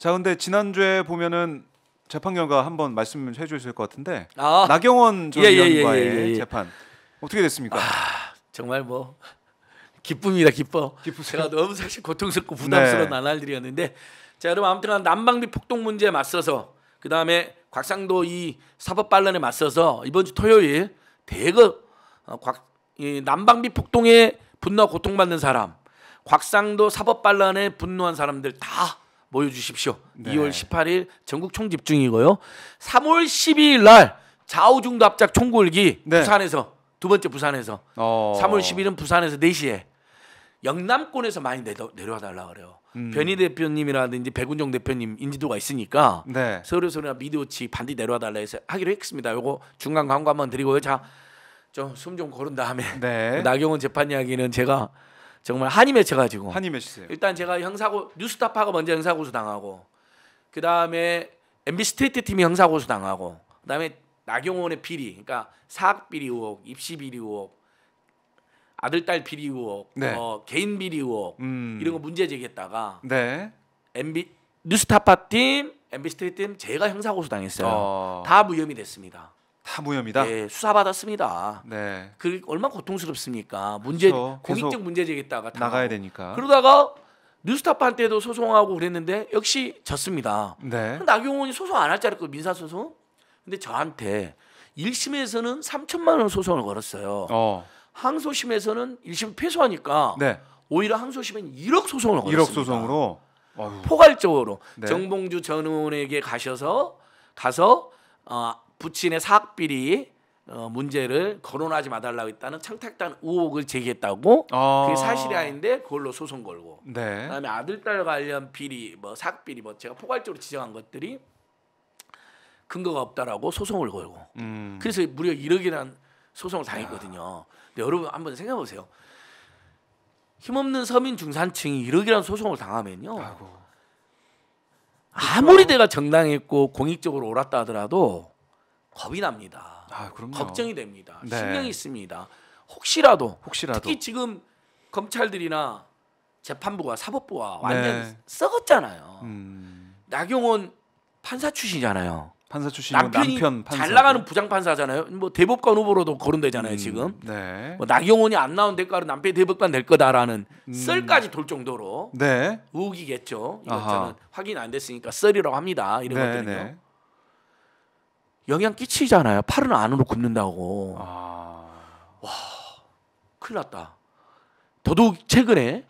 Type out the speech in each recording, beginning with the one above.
자, 근데 지난주에 보면은 재판 결과 한번 말씀해 주실 것 같은데 아, 나경원 전 의원과의 재판 어떻게 됐습니까? 정말 뭐 기쁨이다 기뻐. 기쁘세요? 제가 너무 사실 고통스럽고 부담스러운 네. 나날들이었는데 자 여러분 아무튼 난방비 폭동 문제에 맞서서 그 다음에 곽상도 이 사법 반란에 맞서서 이번 주 토요일 대거 이 난방비 폭동에 분노와 고통받는 사람, 곽상도 사법 반란에 분노한 사람들 다 모여주십시오. 네. 2월 18일 전국 총집중이고요. 3월 12일 날 좌우중도 합작 총궐기 네. 부산에서 두 번째 부산에서 3월 10일은 부산에서 4시에 영남권에서 많이 내려와 달라 그래요. 변희 대표님이라든지 백운종 대표님 인지도가 있으니까 네. 서울에서나 미디어치 반드시 내려와 달라 해서 하기로 했습니다. 요거 중간 광고 한번 드리고요. 자, 좀 숨 좀 고른 다음에 네. 나경원 재판 이야기는 제가 정말 한이 맺혀가지고 한이 맺히세요. 일단 제가 뉴스타파가 먼저 형사고소 당하고 그 다음에 MB 스트리트 팀이 형사고소 당하고 그 다음에 나경원의 비리, 그러니까 사학 비리 의혹, 입시 비리 의혹, 아들 딸 비리 의혹, 네. 개인 비리 의혹 이런 거 문제 제기했다가 네. MB 뉴스타파 팀, MB 스트리트 팀 제가 형사고소 당했어요. 다 무혐의 됐습니다. 다 무혐의다. 예, 수사 받았습니다. 네. 그 얼마나 고통스럽습니까? 문제 그렇죠. 공익적 문제 제기했다가 나가야 되니까. 그러다가 뉴스타파한테도 소송하고 그랬는데 역시 졌습니다. 네. 나경원이 소송 안 할 줄 알았고 민사 소송. 근데 저한테 1심에서는 3천만 원 소송을 걸었어요. 항소심에서는 1심 패소하니까 네. 오히려 항소심은 1억 소송을 걸었습니다. 1억 소송으로 포괄적으로 네. 정봉주 전 의원에게 가서 부친의 사학비리 문제를 거론하지 말달라고 했다는 청탁단 의혹을 제기했다고 그게 사실이 아닌데 그걸로 소송 걸고 네. 그다음에 아들딸 관련 비리 뭐 사학비리 뭐 제가 포괄적으로 지정한 것들이 근거가 없다라고 소송을 걸고 그래서 무려 1억이라는 소송을 당했거든요. 근데 여러분 한번 생각해 보세요. 힘없는 서민 중산층이 1억이라는 소송을 당하면요. 아이고. 아무리 내가 정당했고 공익적으로 옳았다 하더라도 겁이 납니다. 그럼요. 걱정이 됩니다. 네. 신경이 쓰입니다. 혹시라도 특히 지금 검찰들이나 재판부가 사법부가 완전 썩었잖아요. 나경원 판사 출신이잖아요. 판사 출신이고 남편 판사. 잘 나가는 부장 판사잖아요. 뭐 대법관 후보로도 거론되잖아요. 지금. 네. 뭐 나경원이 안 나온 대가로 남편이 대법관 될 거다라는 썰까지 돌 정도로 네. 의혹이겠죠. 이건 저는 확인 안 됐으니까 썰이라고 합니다. 이런 것들은요. 네. 영향 끼치잖아요. 팔은 안으로 굽는다고. 와, 큰일 났다. 더더욱 최근에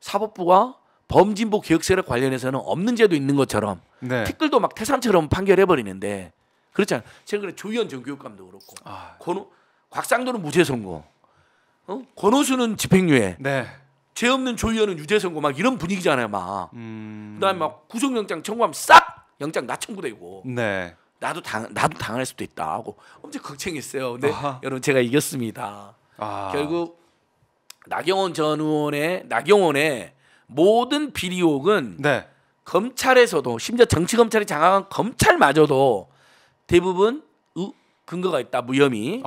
사법부가 범진보 개혁 세력 관련해서는 없는 죄도 있는 것처럼 네. 티끌도 막 태산처럼 판결해 버리는데 그렇잖아요. 최근에 조희연 전 교육감도 그렇고 곽상도는 무죄 선고, 권오수는 집행유예, 네. 죄 없는 조희연은 유죄 선고 막 이런 분위기잖아요. 막 그다음에 막 구속영장 청구하면 싹 영장 나청구되고. 네. 나도 당할 수도 있다 하고 엄청 걱정했어요. 근데 여러분 제가 이겼습니다. 결국 나경원 전 의원의 모든 비리 의혹은 네. 검찰에서도 심지어 정치검찰이 장악한 검찰마저도 대부분 근거가 있다. 무혐의.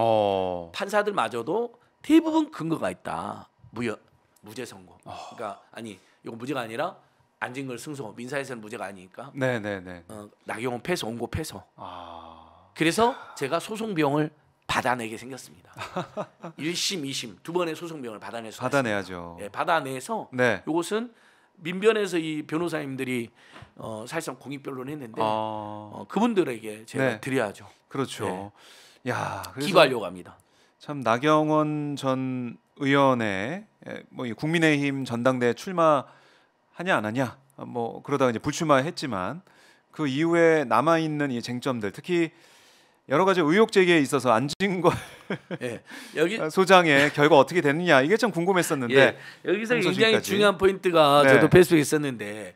판사들마저도 대부분 근거가 있다. 무죄 선고. 그러니까 이거 무죄가 아니라 안진걸 승소 민사에서는 무죄가 아니니까. 네네네. 나경원 패소, 원고 패소. 그래서 제가 소송 비용을 받아내게 생겼습니다. 1심, 2심 두 번의 소송 비용을 받아내야죠. 네, 받아내서 네. 이것은 민변에서 이 변호사님들이 사실상 공익변론을 했는데 그분들에게 제가 네. 드려야죠. 그렇죠. 야, 기부하려고 합니다. 참 나경원 전 의원의 뭐 국민의힘 전당대 출마하냐 안 하냐 뭐 그러다가 이제 불출마했지만 그 이후에 남아 있는 이 쟁점들 특히 여러 가지 의혹 제기에 있어서 안진걸 여기 소장의 결과 어떻게 됐느냐 이게 좀 궁금했었는데 여기서 굉장히 중요한 포인트가 저도 페이스북에 있었는데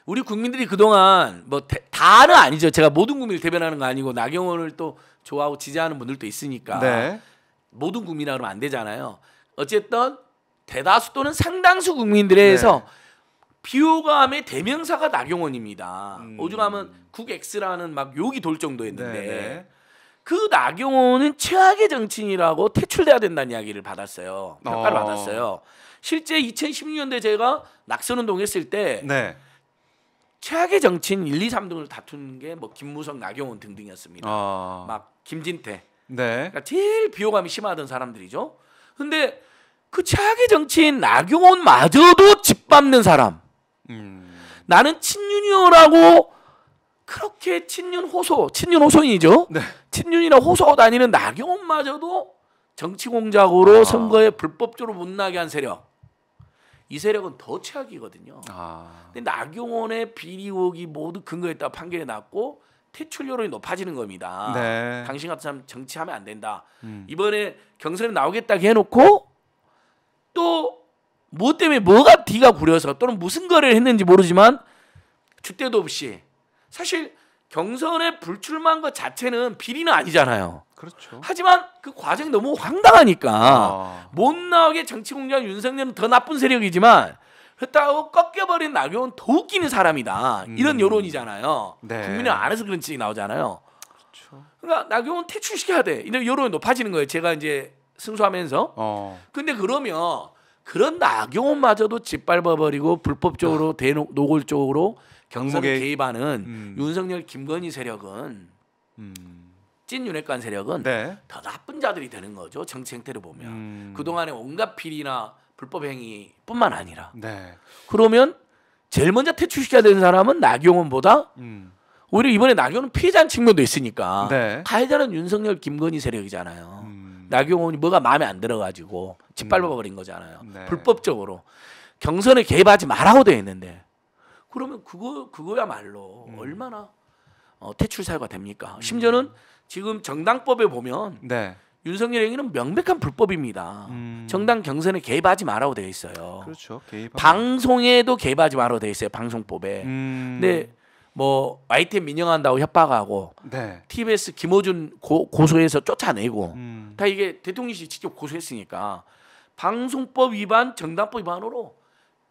우리 국민들이 그동안 뭐 다는 아니죠. 제가 모든 국민을 대변하는 거 아니고 나경원을 또 좋아하고 지지하는 분들도 있으니까 모든 국민이라 그러면 안 되잖아요. 어쨌든 대다수 또는 상당수 국민들에서 비호감의 대명사가 나경원입니다. 오죽하면 국X라는 막 욕이 돌 정도였는데 그 나경원은 최악의 정치인이라고 퇴출돼야 된다는 이야기를 받았어요. 평가를 받았어요. 실제 2016년도에 제가 낙선운동 했을 때 최악의 정치인 1, 2, 3등을 다투는 게 뭐 김무성, 나경원 등등이었습니다. 막 김진태. 네. 그러니까 제일 비호감이 심하던 사람들이죠. 근데 그 최악의 정치인 나경원마저도 짓밟는 사람. 나는 친윤이요라고 그렇게 친윤 호소인이죠. 네. 친윤이라 호소하고 다니는 나경원마저도 정치 공작으로 선거에 불법적으로 못 나게 한 세력. 이 세력은 더 최악이거든요. 근데 나경원의 비리 의혹이 모두 근거했다 판결이 났고 퇴출 여론이 높아지는 겁니다. 네. 당신 같은 사람 정치하면 안 된다. 이번에 경선에 나오겠다 해놓고 또 뭐 때문에 뭐가 뒤가 구려서 또는 무슨 거래를 했는지 모르지만 줏대도 없이 사실 경선에 불출마한 것 자체는 비리는 아니잖아요. 그렇죠. 하지만 그 과정이 너무 황당하니까 못 나오게 정치 공작 윤석열은 더 나쁜 세력이지만 그렇다고 꺾여버린 나경원 더 웃기는 사람이다. 이런 여론이잖아요. 네. 국민의 안에서 그런 뜻이 나오잖아요. 그렇죠. 그러니까 나경원 퇴출시켜야 돼. 이런 여론이 높아지는 거예요. 제가 이제 승소하면서. 근데 그러면 그런 나경원마저도 짓밟아버리고 불법적으로 노골적으로 경선에 개입하는 윤석열, 김건희 세력은 찐 윤핵관 세력은 네. 더 나쁜 자들이 되는 거죠. 정치 행태를 보면 그동안의 온갖 비리나 불법 행위뿐만 아니라. 네. 그러면 제일 먼저 퇴출시켜야 되는 사람은 나경원보다 오히려 이번에 나경원은 피해자는 측면도 있으니까 네. 가해자는 윤석열, 김건희 세력이잖아요. 나경원이 뭐가 마음에 안 들어가지고 짓밟아버린 거잖아요. 네. 불법적으로 경선에 개입하지 말라고 돼 있는데 그러면 그거야말로 얼마나 퇴출 사유가 됩니까? 심지어는 지금 정당법에 보면 네. 윤석열 행위는 명백한 불법입니다. 정당 경선에 개입하지 말라고 되어 있어요. 그렇죠. 방송에도 개입하지 말라고 되어 있어요. 방송법에. 근데 뭐 YTN 민영한다고 협박하고 네. TBS 김어준 고소해서 쫓아내고 다 이게 대통령실이 직접 고소했으니까 방송법 위반, 정당법 위반으로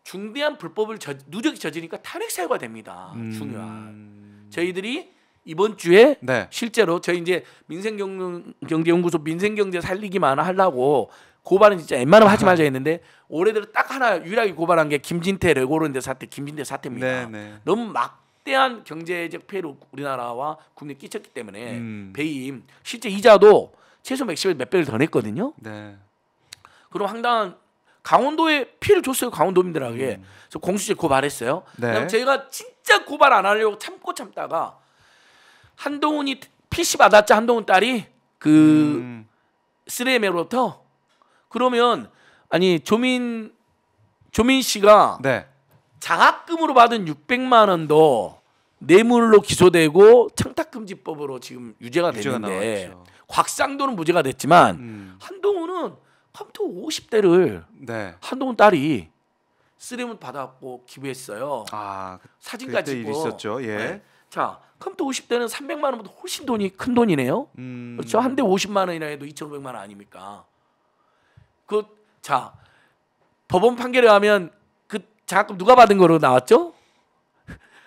중대한 불법을 누적이 저지르니까 탄핵 사유가 됩니다. 중요한. 저희들이 이번 주에 네. 실제로 저희 이제 민생경제연구소 민생경제 살리기만 하려고 고발은 진짜 웬만하면 하지 말자 했는데 올해 들어 딱 하나 유일하게 고발한 게 김진태 레고랜드 사태, 김진태 사태입니다. 네, 네. 너무 막대한 경제적 폐해를 우리나라와 국내에 끼쳤기 때문에 배임 실제 이자도 최소 맥심을 몇 배를 더 냈거든요. 네. 그럼 황당한 강원도에 피해를 줬어요. 강원도민들에게. 그래서 공수처에 고발했어요. 네. 그다음 제가 진짜 고발 안 하려고 참다가 한동훈이 PC 받았자 한동훈 딸이 그 쓰레메로부터 그러면 아니 조민 씨가 네. 장학금으로 받은 600만 원도 뇌물로 기소되고 청탁금지법으로 지금 유죄가 됐는데 곽상도는 무죄가 됐지만 한동훈은 컴퓨터 50대를 네. 한동훈 딸이 쓰레문 받았고 기부했어요. 사진까지 찍고 있었죠. 예. 네. 자, 컴퓨터 50대는 300만 원보다 훨씬 돈이 큰 돈이네요. 그렇죠? 한 대 50만 원이나 해도 2,500만 원 아닙니까? 자, 법원 판결에 하면 그 장학금 누가 받은 거로 나왔죠?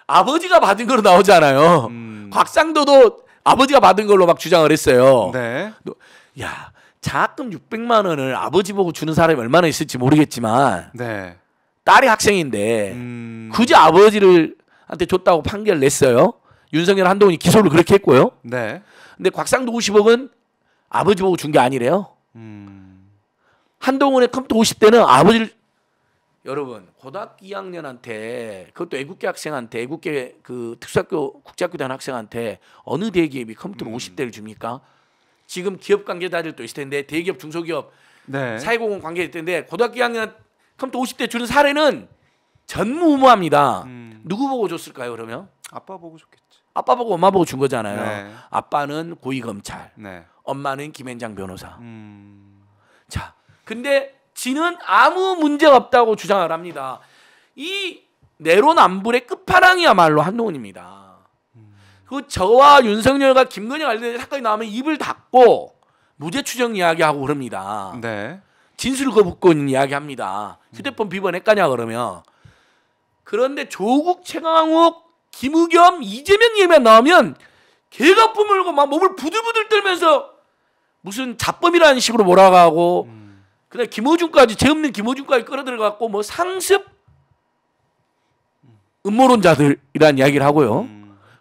아버지가 받은 거로 나오잖아요. 곽상도도 아버지가 받은 걸로 막 주장을 했어요. 네. 야, 장학금 600만 원을 아버지 보고 주는 사람이 얼마나 있을지 모르겠지만 네. 딸이 학생인데 굳이 아버지한테 줬다고 판결 냈어요. 윤석열, 한동훈이 기소를 그렇게 했고요. 네. 근데 곽상도 50억은 아버지 보고 준 게 아니래요. 한동훈의 컴퓨터 50대는 아버지를 여러분 고등학교 2학년한테 그것도 애국계 학생한테 애국계 그 특수학교 국제학교 다니는 학생한테 어느 대기업이 컴퓨터 50대를 줍니까? 지금 기업 관계자들도 있을 텐데 대기업 중소기업 네. 사회공헌 관계일 텐데 고등학교 2학년 컴퓨터 50대 주는 사례는 전무후무합니다. 누구 보고 줬을까요? 그러면 아빠 보고 줬겠지. 아빠 보고 엄마 보고 준 거잖아요. 네. 아빠는 고위검찰, 네. 엄마는 김앤장 변호사. 자, 근데 지는 아무 문제가 없다고 주장을 합니다. 이 내로남불의 끝판왕이야말로 한동훈입니다. 그 저와 윤석열과 김건희 관련된 사건이 나오면 입을 닫고 무죄 추정 이야기하고 그럽니다. 네. 진술 거부권 이야기합니다. 휴대폰 비번 했까냐 그러면. 그런데 조국, 최강욱, 김의겸, 이재명 얘기만 나오면 개가 뿜을고 막 몸을 부들부들 떨면서 무슨 자범이라는 식으로 몰아가고 그다음에 김어준까지 죄 없는 김어준까지 끌어들어갔고 뭐 상습 음모론자들이란 이야기를 하고요.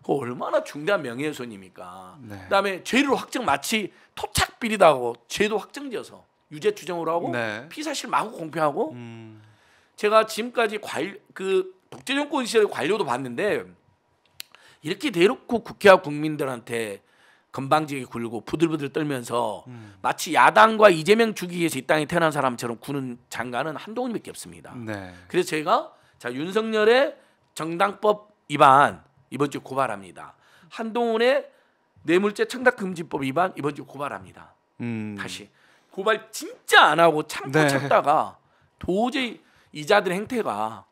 그 얼마나 중대한 명예훼손입니까? 네. 그다음에 죄를 확정 마치 토착 비리다고 죄도 확정지어서 유죄 추정으로 하고 네. 피사실 마구 공표하고 제가 지금까지 그 독재 정권 시절에 관료도 봤는데 이렇게 대놓고 국회와 국민들한테 건방지게 굴고 부들부들 떨면서 마치 야당과 이재명 죽이기 위해서 이 땅에 태어난 사람처럼 구는 장관은 한동훈밖에 없습니다. 네. 그래서 제가 자 윤석열의 정당법 위반 이번 주에 고발합니다. 한동훈의 뇌물죄 청탁금지법 위반 이번 주에 고발합니다. 다시 고발 진짜 안 하고 참고 네. 참다가 도저히 이자들의 행태가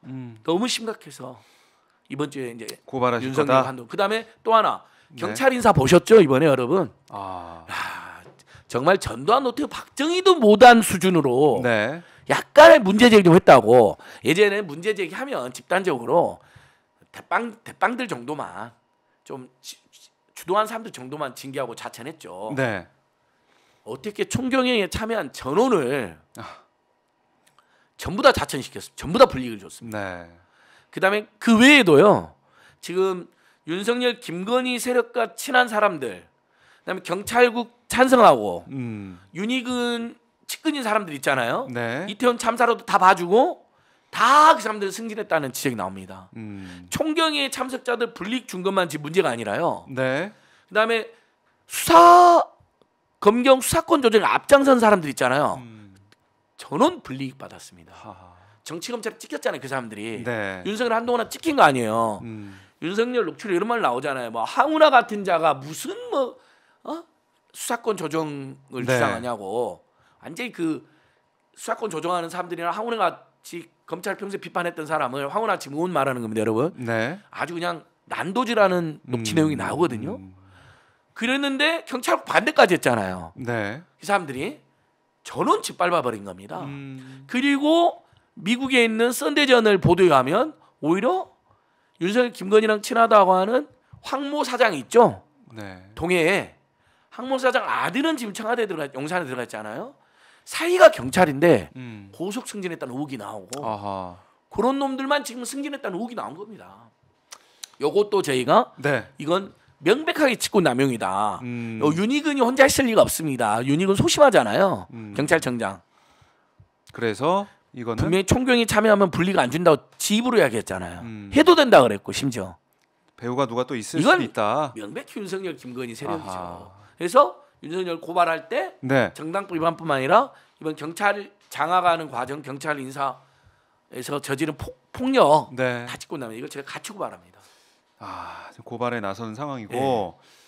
너무 심각해서 이번 주에 이제 고발하실 윤석열 거다. 한동훈. 그다음에 또 하나 경찰 인사 보셨죠 이번에 여러분? 아. 정말 전두환 노태우 박정희도 못한 수준으로 네. 약간의 문제 제기 좀 했다고. 예전에는 문제 제기하면 집단적으로 대빵들 정도만 좀 주도한 사람들 정도만 징계하고 자천했죠. 네. 어떻게 총경회에 참여한 전원을 전부 다 자천시켰습니다. 전부 다 불이익을 줬습니다. 네. 그다음에 그 외에도요. 지금 윤석열 김건희 세력과 친한 사람들, 그다음에 경찰국 찬성하고 윤희근 측근인 사람들 있잖아요. 네. 이태원 참사로도 다 봐주고 다 그 사람들 승진했다는 지적이 나옵니다. 총경회 참석자들 불이익 준 것만 지금 문제가 아니라요. 네. 그다음에 검경 수사권 조정에 앞장선 사람들 있잖아요. 전원 불이익 받았습니다. 정치 검찰에 찍혔잖아요, 그 사람들이. 네. 윤석열 한동훈은 찍힌 거 아니에요. 윤석열 녹취록 이런 말 나오잖아요. 뭐 황운하 같은 자가 무슨 수사권 조정을 네. 주장하냐고. 완전히 그 수사권 조정하는 사람들이나 황운하 같이 검찰 평소에 비판했던 사람을 황운하 지금 의원 말하는 겁니다, 여러분. 네. 아주 그냥 난도질하는 녹취 내용이 나오거든요. 그랬는데 경찰국 반대까지 했잖아요. 네. 이 사람들이 전원 짓밟아 버린 겁니다. 그리고 미국에 있는 썬데이저널 보도에 가면 오히려 윤석열 김건희랑 친하다고 하는 황모 사장이 있죠. 네. 동해에 황모 사장 아들은 지금 청와대에 용산에 들어가 있잖아요. 사이가 경찰인데 고속 승진했다는 의혹이 나오고 아하. 그런 놈들만 지금 승진했다는 의혹이 나온 겁니다. 요것도 저희가 네. 이건 명백하게 직권 남용이다. 윤희근이 혼자 했을 리가 없습니다. 윤희근 소심하잖아요. 경찰청장. 그래서 이거는 분명히 총경이 참여하면 분리가 안 준다고 지 입으로 이야기했잖아요. 해도 된다 그랬고 심지어. 배우가 누가 또 있을 이건 수도 있다. 명백히 윤석열 김건희 세력이죠. 아하. 그래서 윤석열 고발할 때 네. 정당법 위반뿐만 아니라 이번 경찰 장악하는 과정, 경찰 인사에서 저지른 폭력 네. 다 짚고 나면 이걸 제가 같이 고발합니다. 지금 고발에 나서는 상황이고